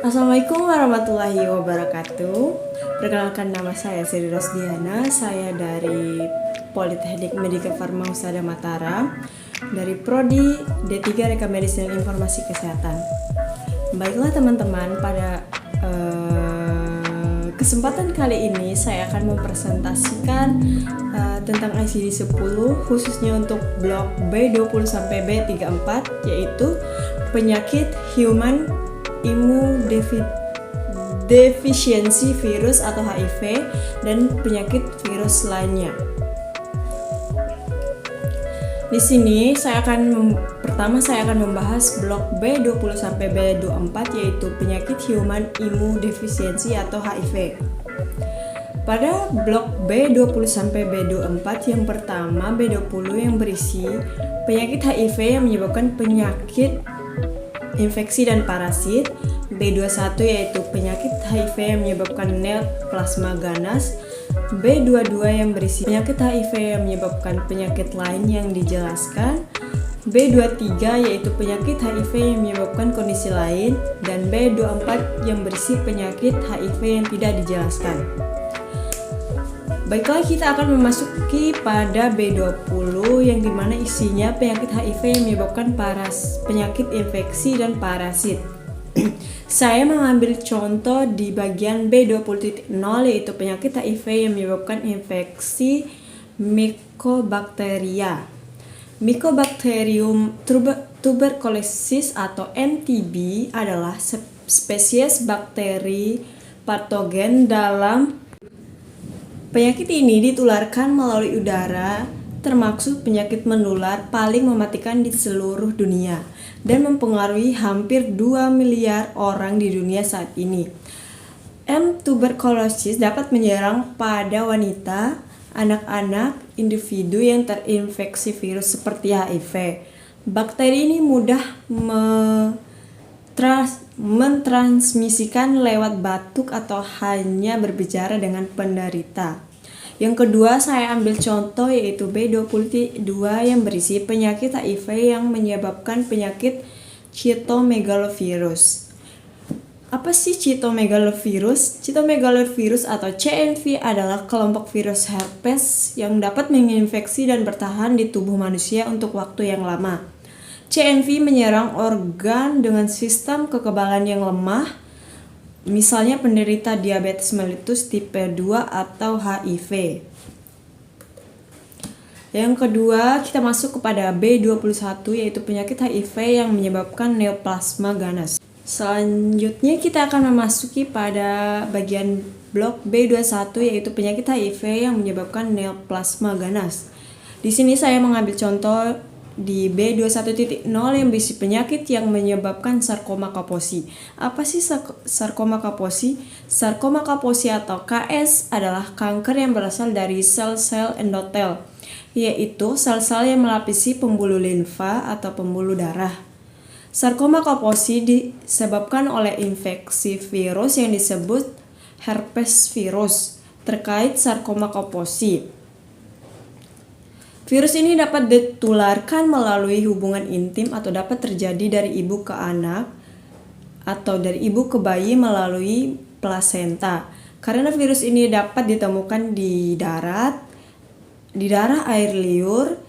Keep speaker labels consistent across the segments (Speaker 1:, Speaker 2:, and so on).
Speaker 1: Assalamualaikum warahmatullahi wabarakatuh. Perkenalkan, nama saya Sri Rosdiana. Saya dari Politeknik Medika Farma Husada Mataram, dari Prodi D3 Reka Medis dan Informasi Kesehatan. Baiklah teman-teman, pada kesempatan kali ini saya akan mempresentasikan tentang ICD-10 khususnya untuk blok B20 sampai B34, yaitu penyakit human immunodeficiency virus atau HIV dan penyakit virus lainnya. Di sini pertama saya akan membahas blok B20 sampai B24, yaitu penyakit human immunodeficiency atau HIV. Pada blok B20 sampai B24 yang pertama, B20 yang berisi penyakit HIV yang menyebabkan penyakit infeksi dan parasit, B21 yaitu penyakit HIV yang menyebabkan neoplasma ganas, B22 yang berisi penyakit HIV yang menyebabkan penyakit lain yang dijelaskan, B23 yaitu penyakit HIV yang menyebabkan kondisi lain, dan B24 yang berisi penyakit HIV yang tidak dijelaskan. Baiklah, kita akan memasuki pada B20 yang dimana isinya penyakit HIV yang menyebabkan penyakit infeksi dan parasit. Saya mengambil contoh di bagian B20.0 yaitu penyakit HIV yang menyebabkan infeksi Mycobacteria. Mycobacterium tuberculosis atau MTB adalah spesies bakteri patogen dalam penyakit ini ditularkan melalui udara, termasuk penyakit menular paling mematikan di seluruh dunia dan mempengaruhi hampir 2 miliar orang di dunia saat ini. M. tuberculosis dapat menyerang pada wanita, anak-anak, individu yang terinfeksi virus seperti HIV. Bakteri ini mudah mentransmisikan lewat batuk atau hanya berbicara dengan penderita. Yang kedua, saya ambil contoh yaitu B22 yang berisi penyakit HIV yang menyebabkan penyakit cytomegalovirus. Apa sih cytomegalovirus? Cytomegalovirus atau CMV adalah kelompok virus herpes yang dapat menginfeksi dan bertahan di tubuh manusia untuk waktu yang lama. CMV menyerang organ dengan sistem kekebalan yang lemah, misalnya penderita diabetes mellitus tipe 2 atau HIV. Yang kedua, kita masuk kepada B21 yaitu penyakit HIV yang menyebabkan neoplasma ganas. Selanjutnya kita akan memasuki pada bagian blok B21 yaitu penyakit HIV yang menyebabkan neoplasma ganas. Di sini saya mengambil contoh di B21.0 yang berisi penyakit yang menyebabkan sarkoma Kaposi. Apa sih sarkoma Kaposi? Sarkoma Kaposi atau KS adalah kanker yang berasal dari sel-sel endotel, yaitu sel-sel yang melapisi pembuluh limfa atau pembuluh darah. Sarkoma Kaposi disebabkan oleh infeksi virus yang disebut herpes virus. Terkait sarkoma Kaposi, virus ini dapat ditularkan melalui hubungan intim atau dapat terjadi dari ibu ke anak atau dari ibu ke bayi melalui plasenta. Karena virus ini dapat ditemukan di darah, air liur,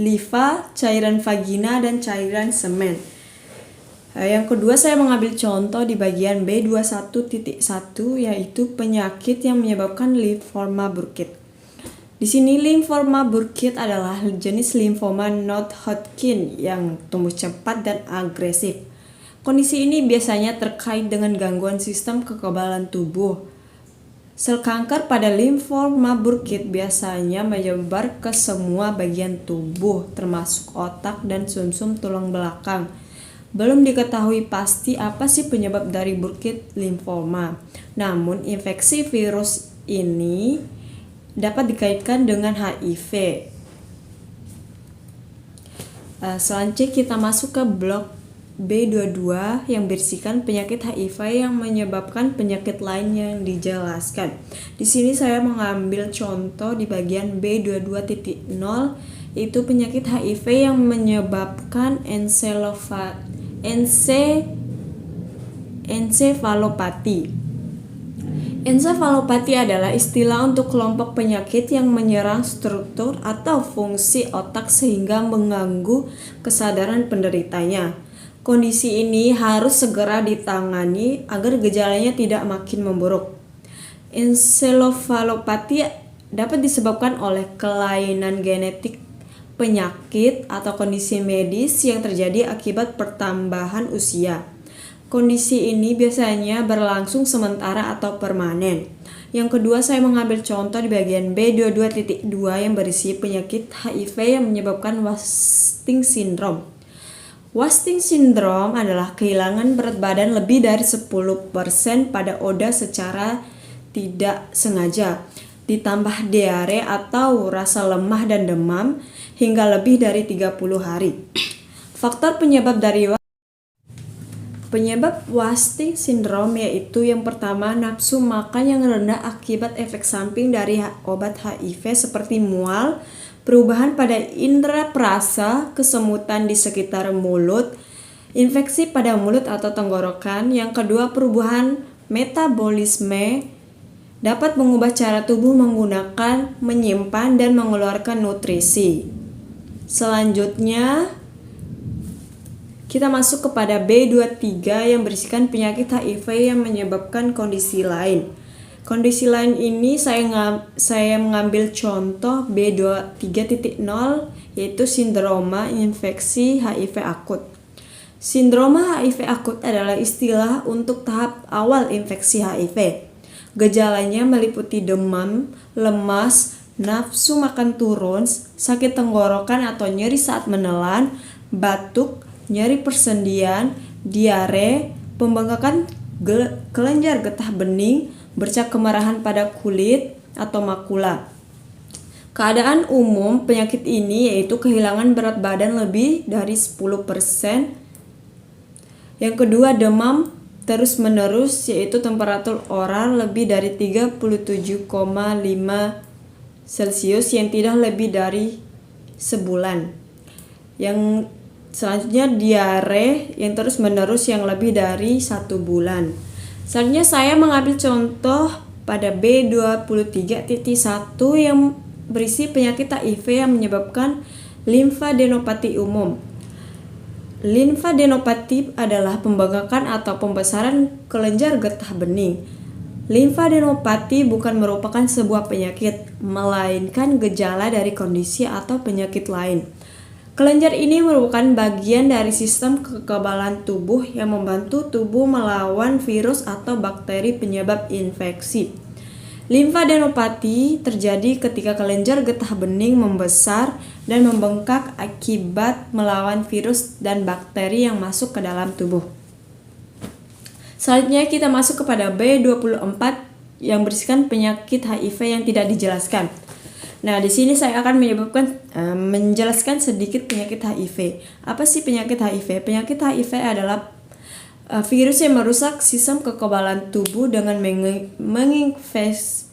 Speaker 1: limfa, cairan vagina, dan cairan semen. Yang kedua, saya mengambil contoh di bagian B21.1 yaitu penyakit yang menyebabkan limfoma Burkitt. Di sini limfoma Burkitt adalah jenis limfoma non-Hodgkin yang tumbuh cepat dan agresif. Kondisi ini biasanya terkait dengan gangguan sistem kekebalan tubuh. Sel kanker pada limfoma Burkitt biasanya menyebar ke semua bagian tubuh, termasuk otak dan sumsum tulang belakang. Belum diketahui pasti apa sih penyebab dari Burkitt limfoma. Namun, infeksi virus ini dapat dikaitkan dengan HIV. Selanjutnya kita masuk ke blok B22 yang berisikan penyakit HIV yang menyebabkan penyakit lain yang dijelaskan. Di sini saya mengambil contoh di bagian B22.0 yaitu penyakit HIV yang menyebabkan Ensefalopati. Ensefalopati adalah istilah untuk kelompok penyakit yang menyerang struktur atau fungsi otak sehingga mengganggu kesadaran penderitanya. Kondisi ini harus segera ditangani agar gejalanya tidak makin memburuk. Ensefalopati dapat disebabkan oleh kelainan genetik, penyakit, atau kondisi medis yang terjadi akibat pertambahan usia. Kondisi ini biasanya berlangsung sementara atau permanen. Yang kedua, saya mengambil contoh di bagian B22.2 yang berisi penyakit HIV yang menyebabkan wasting syndrome. Wasting syndrome adalah kehilangan berat badan lebih dari 10% pada ODA secara tidak sengaja, ditambah diare atau rasa lemah dan demam hingga lebih dari 30 hari. Faktor penyebab wasting syndrome yaitu yang pertama, nafsu makan yang rendah akibat efek samping dari obat HIV seperti mual, perubahan pada indera perasa, kesemutan di sekitar mulut, infeksi pada mulut atau tenggorokan. Yang kedua, perubahan metabolisme dapat mengubah cara tubuh menggunakan, menyimpan, dan mengeluarkan nutrisi. Selanjutnya, kita masuk kepada B23 yang berisikan penyakit HIV yang menyebabkan kondisi lain. Kondisi lain ini saya mengambil contoh B23.0 yaitu sindroma infeksi HIV akut. Sindroma HIV akut adalah istilah untuk tahap awal infeksi HIV. Gejalanya meliputi demam, lemas, nafsu makan turun, sakit tenggorokan atau nyeri saat menelan, batuk, nyeri persendian, diare, pembengkakan kelenjar getah bening, bercak kemerahan pada kulit atau makula. Keadaan umum penyakit ini yaitu kehilangan berat badan lebih dari 10%. Yang kedua, demam terus-menerus yaitu temperatur oral lebih dari 37,5 Celcius yang tidak lebih dari sebulan. Yang selanjutnya, diare yang terus-menerus yang lebih dari 1 bulan. Selanjutnya saya mengambil contoh pada B23.1 yang berisi penyakit HIV yang menyebabkan limfadenopati umum. Limfadenopati adalah pembengkakan atau pembesaran kelenjar getah bening. Limfadenopati bukan merupakan sebuah penyakit, melainkan gejala dari kondisi atau penyakit lain. Kelenjar ini merupakan bagian dari sistem kekebalan tubuh yang membantu tubuh melawan virus atau bakteri penyebab infeksi. Limfadenopati terjadi ketika kelenjar getah bening membesar dan membengkak akibat melawan virus dan bakteri yang masuk ke dalam tubuh. Selanjutnya kita masuk kepada B24 yang berisikan penyakit HIV yang tidak dijelaskan. Nah, di sini saya akan menjelaskan sedikit penyakit HIV. Apa sih penyakit HIV? Penyakit HIV adalah virus yang merusak sistem kekebalan tubuh dengan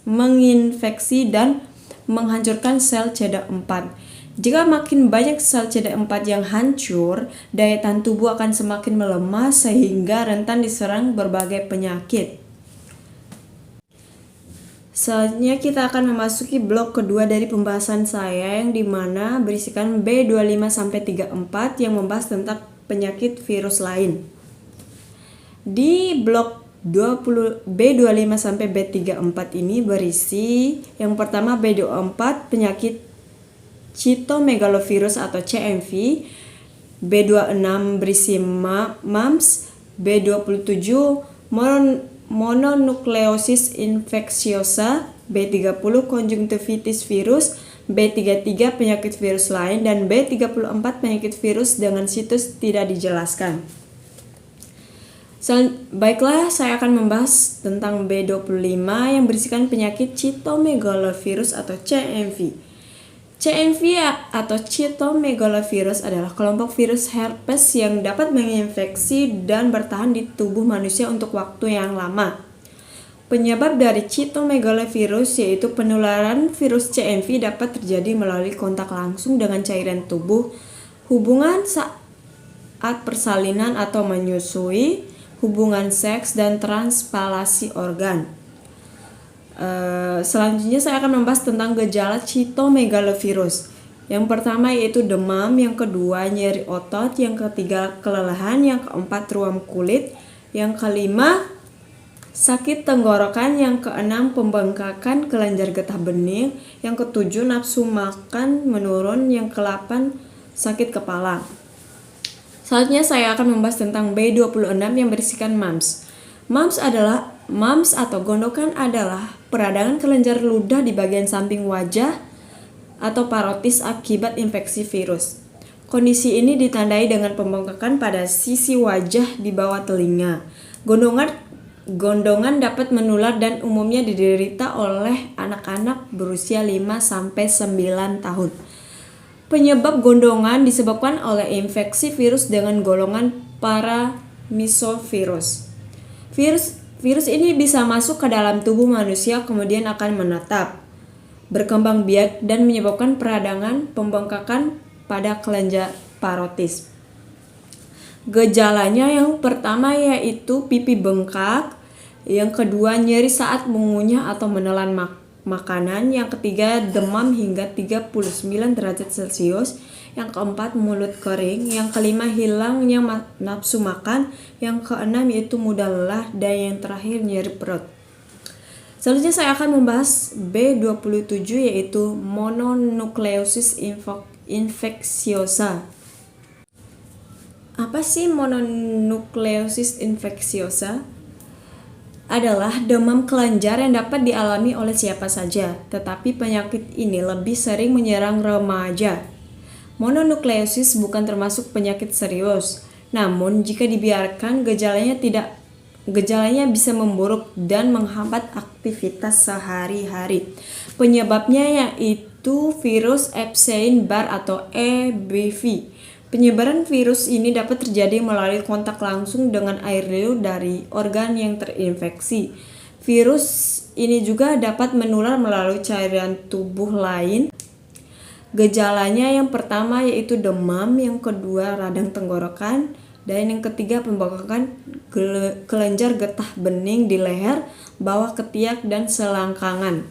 Speaker 1: menginfeksi dan menghancurkan sel CD4. Jika makin banyak sel CD4 yang hancur, daya tahan tubuh akan semakin melemah sehingga rentan diserang berbagai penyakit. Selanjutnya kita akan memasuki blok kedua dari pembahasan saya yang dimana berisikan B25-34 yang membahas tentang penyakit virus lain. Di blok B25 sampai B34 ini berisi yang pertama B24 penyakit cytomegalovirus atau CMV, B26 berisi mumps, B27 mononukleosis infecciosa, B30 conjunctivitis virus, B33 penyakit virus lain, dan B34 penyakit virus dengan situs tidak dijelaskan. Baiklah, saya akan membahas tentang B25 yang berisikan penyakit cytomegalovirus atau CMV. CMV atau cytomegalovirus adalah kelompok virus herpes yang dapat menginfeksi dan bertahan di tubuh manusia untuk waktu yang lama. Penyebab dari cytomegalovirus yaitu penularan virus CMV dapat terjadi melalui kontak langsung dengan cairan tubuh, hubungan saat persalinan atau menyusui, hubungan seks, dan transplantasi organ. Selanjutnya saya akan membahas tentang gejala cytomegalovirus. Yang pertama yaitu demam, yang kedua nyeri otot, yang ketiga kelelahan, yang keempat ruam kulit, yang kelima sakit tenggorokan, yang keenam pembengkakan kelenjar getah bening, yang ketujuh nafsu makan menurun, yang ke-8 sakit kepala. Selanjutnya saya akan membahas tentang B26 yang berisikan MUMS. MUMS atau gondokan adalah peradangan kelenjar ludah di bagian samping wajah atau parotis akibat infeksi virus. Kondisi ini ditandai dengan pembengkakan pada sisi wajah di bawah telinga. Gondongan dapat menular dan umumnya diderita oleh anak-anak berusia 5-9 tahun. Penyebab gondongan disebabkan oleh infeksi virus dengan golongan paramyxovirus. Virus ini bisa masuk ke dalam tubuh manusia kemudian akan menetap, berkembang biak dan menyebabkan peradangan pembengkakan pada kelenjar parotis. Gejalanya yang pertama yaitu pipi bengkak, yang kedua nyeri saat mengunyah atau menelan makanan, yang ketiga demam hingga 39 derajat Celcius, yang keempat mulut kering, yang kelima hilangnya nafsu makan, yang keenam yaitu mudah lelah, dan yang terakhir nyeri perut. Selanjutnya saya akan membahas B27 yaitu mononukleosis infecciosa. Apa sih mononukleosis infecciosa? Adalah demam kelenjar yang dapat dialami oleh siapa saja, tetapi penyakit ini lebih sering menyerang remaja. Mononukleosis bukan termasuk penyakit serius, namun jika dibiarkan gejalanya bisa memburuk dan menghambat aktivitas sehari-hari. Penyebabnya yaitu virus Epstein-Barr atau EBV. Penyebaran virus ini dapat terjadi melalui kontak langsung dengan air liur dari organ yang terinfeksi. Virus ini juga dapat menular melalui cairan tubuh lain. Gejalanya yang pertama yaitu demam, yang kedua radang tenggorokan, dan yang ketiga pembengkakan kelenjar getah bening di leher, bawah ketiak, dan selangkangan.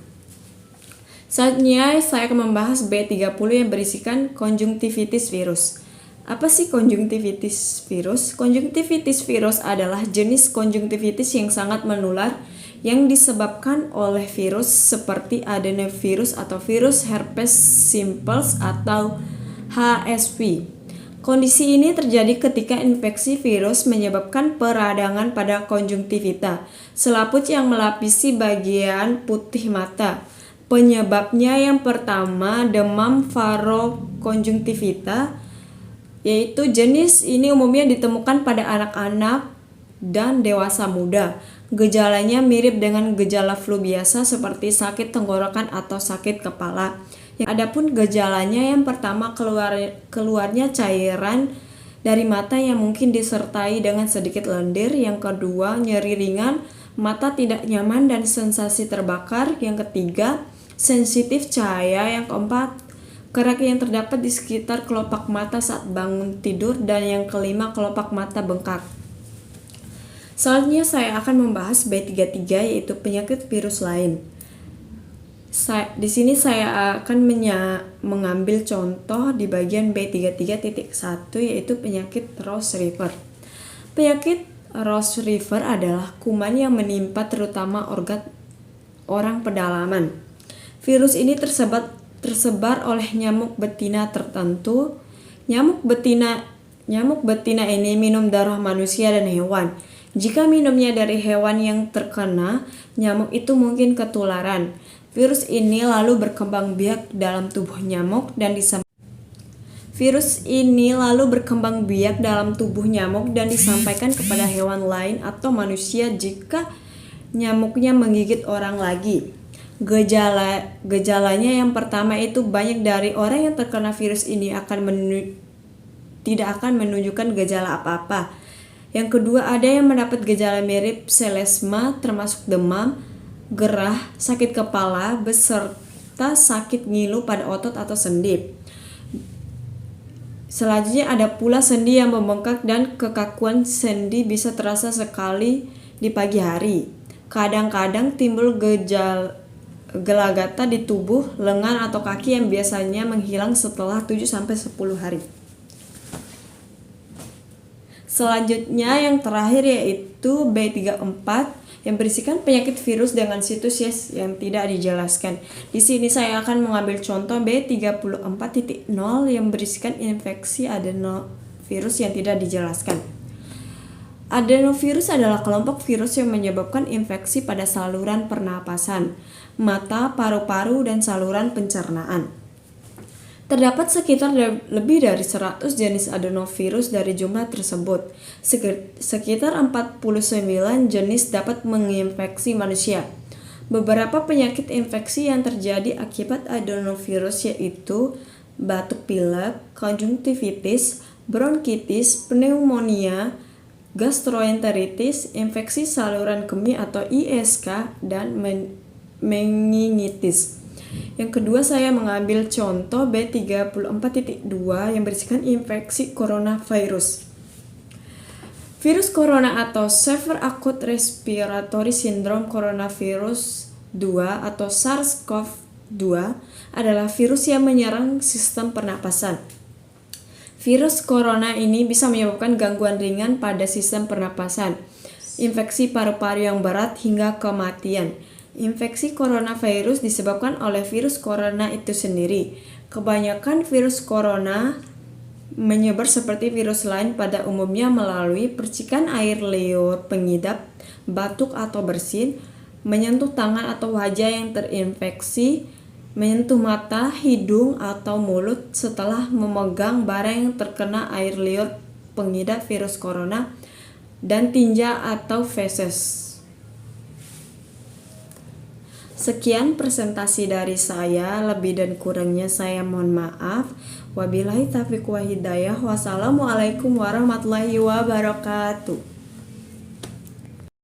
Speaker 1: Selanjutnya saya akan membahas B30 yang berisikan konjungtivitis virus. Apa sih konjungtivitis virus? Konjungtivitis virus adalah jenis konjungtivitis yang sangat menular yang disebabkan oleh virus seperti adenovirus atau virus herpes simplex atau HSV. Kondisi ini terjadi ketika infeksi virus menyebabkan peradangan pada konjungtivita, selaput yang melapisi bagian putih mata. Penyebabnya yang pertama demam farokonjungtivita, yaitu jenis ini umumnya ditemukan pada anak-anak dan dewasa muda. Gejalanya mirip dengan gejala flu biasa seperti sakit tenggorokan atau sakit kepala. Adapun gejalanya yang pertama keluarnya cairan dari mata yang mungkin disertai dengan sedikit lendir, yang kedua nyeri ringan, mata tidak nyaman dan sensasi terbakar, yang ketiga sensitif cahaya, yang keempat kerak yang terdapat di sekitar kelopak mata saat bangun tidur, dan yang kelima kelopak mata bengkak. Selanjutnya saya akan membahas B33 yaitu penyakit virus lain. Di sini saya akan mengambil contoh di bagian B33.1 yaitu penyakit Ross River. Penyakit Ross River adalah kuman yang menimpa terutama organ orang pedalaman. Virus ini tersebar oleh nyamuk betina tertentu. Nyamuk betina ini minum darah manusia dan hewan. Jika minumnya dari hewan yang terkena nyamuk itu mungkin ketularan. Virus ini lalu berkembang biak dalam tubuh nyamuk dan disampaikan kepada hewan lain atau manusia jika nyamuknya menggigit orang lagi. Gejalanya yang pertama itu banyak dari orang yang terkena virus ini tidak akan menunjukkan gejala apa-apa. Yang kedua, ada yang mendapat gejala mirip selesma termasuk demam, gerah, sakit kepala, beserta sakit ngilu pada otot atau sendi. Selanjutnya ada pula sendi yang membengkak dan kekakuan sendi bisa terasa sekali di pagi hari. Kadang-kadang timbul gelagata di tubuh, lengan atau kaki yang biasanya menghilang setelah 7-10 hari. Selanjutnya yang terakhir yaitu B34 yang berisikan penyakit virus dengan situs yang tidak dijelaskan. Di sini saya akan mengambil contoh B34.0 yang berisikan infeksi adenovirus yang tidak dijelaskan. Adenovirus adalah kelompok virus yang menyebabkan infeksi pada saluran pernapasan, mata, paru-paru, dan saluran pencernaan. Terdapat sekitar lebih dari 100 jenis adenovirus. Dari jumlah tersebut, sekitar 49 jenis dapat menginfeksi manusia. Beberapa penyakit infeksi yang terjadi akibat adenovirus yaitu batuk pilek, konjungtivitis, bronkitis, pneumonia, gastroenteritis, infeksi saluran kemih atau ISK, dan meningitis. Yang kedua, saya mengambil contoh B34.2 yang berisikan infeksi coronavirus. Virus corona atau Severe Acute Respiratory Syndrome Coronavirus 2 atau SARS-CoV-2 adalah virus yang menyerang sistem pernapasan. Virus corona ini bisa menyebabkan gangguan ringan pada sistem pernapasan, infeksi paru-paru yang berat, hingga kematian. Infeksi coronavirus disebabkan oleh virus corona itu sendiri. Kebanyakan virus corona menyebar seperti virus lain pada umumnya melalui percikan air liur pengidap, batuk atau bersin, menyentuh tangan atau wajah yang terinfeksi, menyentuh mata, hidung, atau mulut setelah memegang barang yang terkena air liur pengidap virus corona, dan tinja atau feses. Sekian presentasi dari saya, lebih dan kurangnya saya mohon maaf. Wabillahi taufiq wa hidayah. Wassalamualaikum warahmatullahi wabarakatuh.